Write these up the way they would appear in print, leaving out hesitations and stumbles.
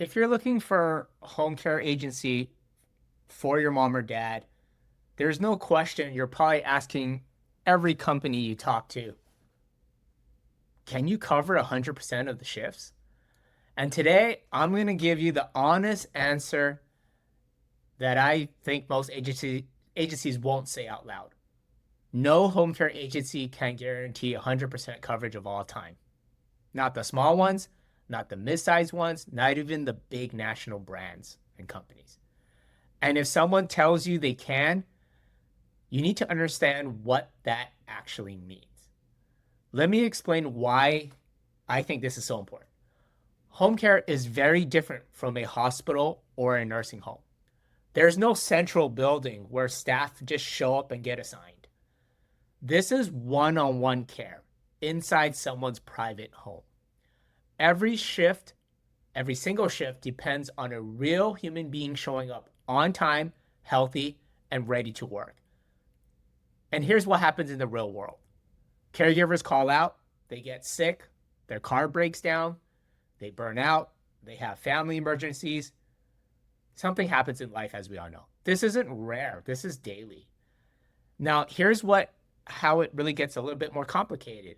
If you're looking for a home care agency for your mom or dad, there's no question you're probably asking every company you talk to, can you cover 100% of the shifts? And today, I'm going to give you the honest answer that I think most agencies won't say out loud. No home care agency can guarantee 100% coverage of all time. Not the small ones, not the mid-sized ones, not even the big national brands and companies. And if someone tells you they can, you need to understand what that actually means. Let me explain why I think this is so important. Home care is very different from a hospital or a nursing home. There's no central building where staff just show up and get assigned. This is one-on-one care inside someone's private home. Every shift, every single shift depends on a real human being showing up on time, healthy, and ready to work. And here's what happens in the real world. Caregivers call out, they get sick, their car breaks down, they burn out, they have family emergencies. Something happens in life, as we all know. This isn't rare, this is daily. Now, here's how it really gets a little bit more complicated.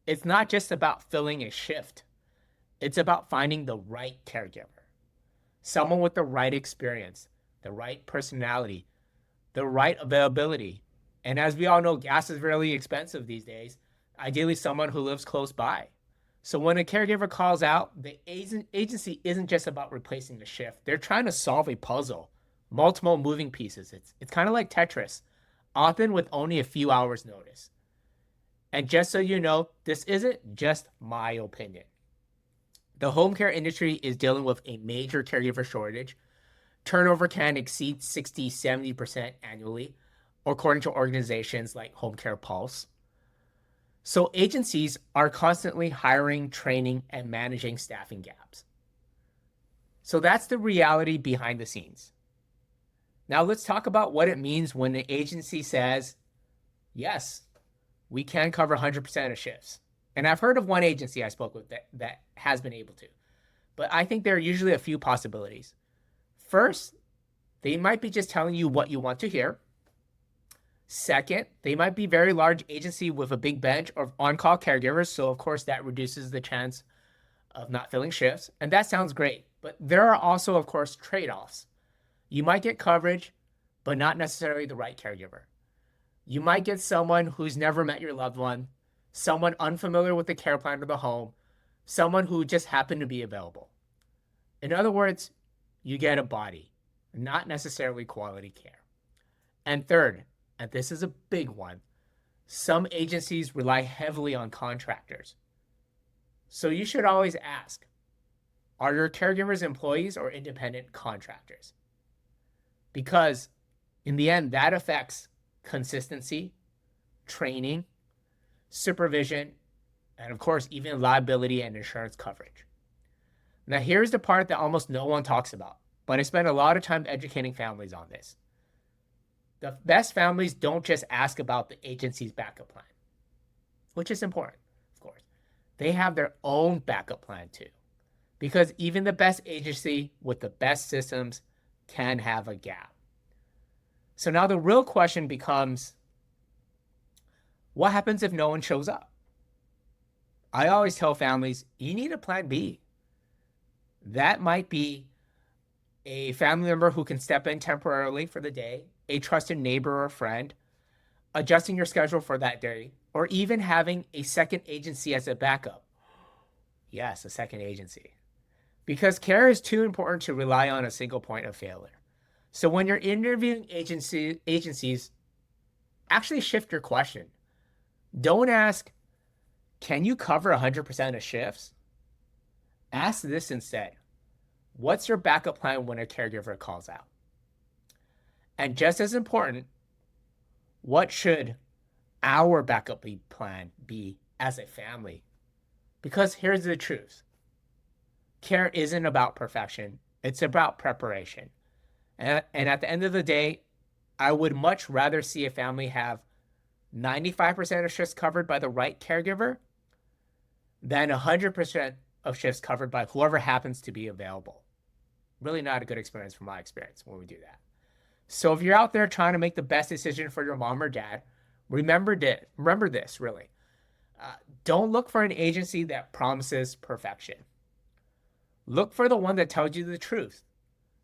It's not just about filling a shift. It's about finding the right caregiver, someone with the right experience, the right personality, the right availability. And as we all know, gas is really expensive these days. Ideally, someone who lives close by. So when a caregiver calls out, the agency isn't just about replacing the shift. They're trying to solve a puzzle, multiple moving pieces. It's kind of like Tetris, often with only a few hours notice. And just so you know, this isn't just my opinion. The home care industry is dealing with a major caregiver shortage. Turnover can exceed 60-70% annually, according to organizations like Home Care Pulse. So agencies are constantly hiring, training, and managing staffing gaps. So that's the reality behind the scenes. Now let's talk about what it means when the agency says, yes, we can cover 100% of shifts. And I've heard of one agency I spoke with that has been able to. But I think there are usually a few possibilities. First, they might be just telling you what you want to hear. Second, they might be a very large agency with a big bench of on-call caregivers. So, of course, that reduces the chance of not filling shifts. And that sounds great. But there are also, of course, trade-offs. You might get coverage, but not necessarily the right caregiver. You might get someone who's never met your loved one, someone unfamiliar with the care plan of the home, someone who just happened to be available. In other words, you get a body, not necessarily quality care. And third, and this is a big one, some agencies rely heavily on contractors. So you should always ask, are your caregivers employees or independent contractors? Because in the end, that affects consistency, training, supervision, and of course, even liability and insurance coverage. Now, here's the part that almost no one talks about, but I spend a lot of time educating families on this. The best families don't just ask about the agency's backup plan, which is important, of course. They have their own backup plan too, because even the best agency with the best systems can have a gap. So now the real question becomes, what happens if no one shows up? I always tell families, you need a plan B. That might be a family member who can step in temporarily for the day, a trusted neighbor or friend, adjusting your schedule for that day, or even having a second agency as a backup. Yes, a second agency. Because care is too important to rely on a single point of failure. So when you're interviewing agencies, actually shift your question. Don't ask, can you cover 100% of shifts? Ask this instead. What's your backup plan when a caregiver calls out? And just as important, what should our backup plan be as a family? Because here's the truth. Care isn't about perfection. It's about preparation. And at the end of the day, I would much rather see a family have 95% of shifts covered by the right caregiver than 100% of shifts covered by whoever happens to be available. Really not a good experience from my experience when we do that. So if you're out there trying to make the best decision for your mom or dad, remember this really. Don't look for an agency that promises perfection. Look for the one that tells you the truth,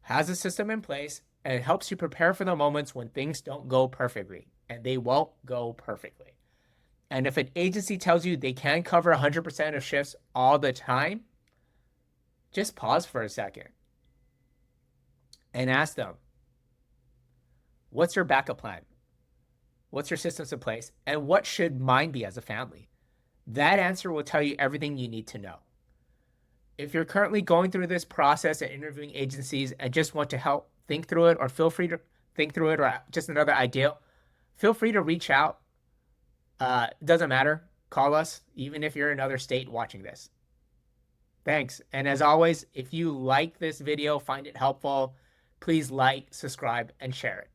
has a system in place, and helps you prepare for the moments when things don't go perfectly, and they won't go perfectly. And if an agency tells you they can cover 100% of shifts all the time, just pause for a second and ask them, what's your backup plan? What's your systems in place? And what should mine be as a family? That answer will tell you everything you need to know. If you're currently going through this process and interviewing agencies and just want to help think through it, or feel free to think through it, or just another idea, feel free to reach out. It doesn't matter. Call us, even if you're in another state watching this. Thanks. And as always, if you like this video, find it helpful, please like, subscribe, and share it.